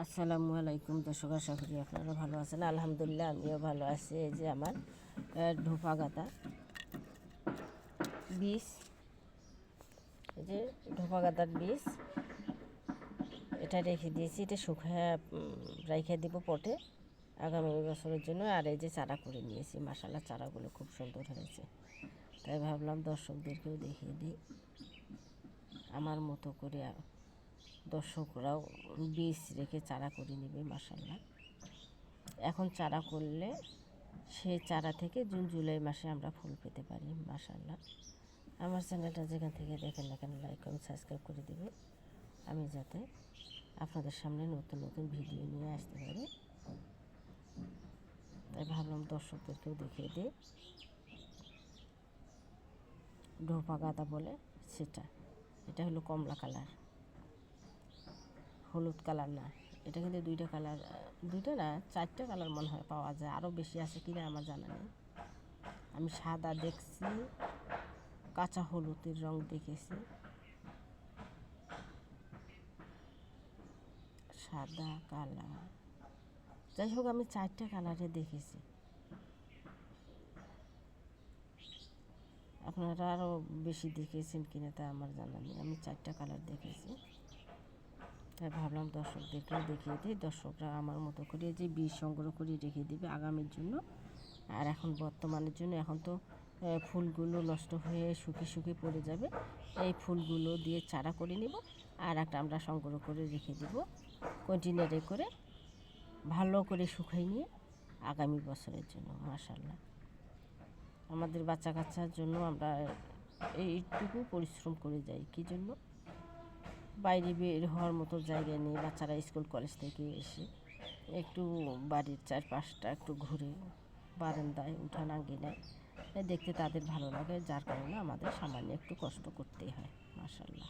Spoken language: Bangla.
আসসালামু আলাইকুম দর্শক, আশা করি আপনারা ভালো আছেন। আলহামদুলিল্লাহ আমিও ভালো আছি। এই যে আমার ধোপা গাঁদা বীজ, এই যে ধোপা গাঁদার বীজ, এটা রেখে দিয়েছি। এটা শুকিয়ে রেখে দিব পটে আগামী বছরের জন্য। আর এই যে চারা করে নিয়েছি, মাশাআল্লাহ চারাগুলো খুব সুন্দর হয়েছে। তাই ভাবলাম দর্শকদেরকেও দেখিয়ে দিই, আমার মতো করে দর্শকরাও বীজ রেখে চারা করে নেবে। মাশাআল্লাহ, এখন চারা করলে সেই চারা থেকে জুন জুলাই মাসে আমরা ফুল পেতে পারি। মাশাআল্লাহ, আমার চ্যানেলটা যেখান থেকে দেখেন না কেন লাইক কমেন্ট সাবস্ক্রাইব করে দেবে, আমি যাতে আপনাদের সামনে নতুন নতুন ভিডিও নিয়ে আসতে পারি। তাই ভাবলাম দর্শকদেরকেও দেখিয়ে দিই। ধোপা গাঁদা বলে সেটা, এটা হলো কমলা কালার, হলুদ কালার না। এটা কিন্তু দুইটা কালার, দুইটা না চারটা কালার মনে হয় পাওয়া যায়, আরও বেশি আছে কিনা আমার জানা নেই। আমি সাদা দেখছি, কাঁচা হলুদের রং দেখেছি, সাদা কালার, যাই হোক আমি চারটা কালারে দেখেছি। আপনারা আরও বেশি দেখেছেন কিনা তা আমার জানা নেই, আমি চারটা কালার দেখেছি। তাই ভাবলাম দর্শকদেরকেও দেখিয়ে দিই, দর্শকরা আমার মতো করে যে বীজ সংগ্রহ করে রেখে দেবে আগামীর জন্য। আর এখন বর্তমানের জন্য, এখন তো ফুলগুলো নষ্ট হয়ে শুকিয়ে পড়ে যাবে, এই ফুলগুলো দিয়ে চারা করে নিব। আর একটা আমরা সংগ্রহ করে রেখে দেব কন্টেনারে করে, ভালো করে শুকাই নিয়ে আগামী বছরের জন্য। মাশাআল্লাহ, আমাদের বাচ্চা কাচ্চার জন্য আমরা এইটুকু পরিশ্রম করে যাই। কী জন্য? বাইরে বের হওয়ার মতো জায়গা নেই, বাচ্চারা স্কুল কলেজ থেকে এসে একটু বাড়ির চারপাশটা একটু ঘুরে বারান্দায় উঠান আঙ্গিনায় দেখতে তাদের ভালো লাগে, যার কারণে আমাদের সামান্য একটু কষ্ট করতেই হয়। মাশাআল্লাহ।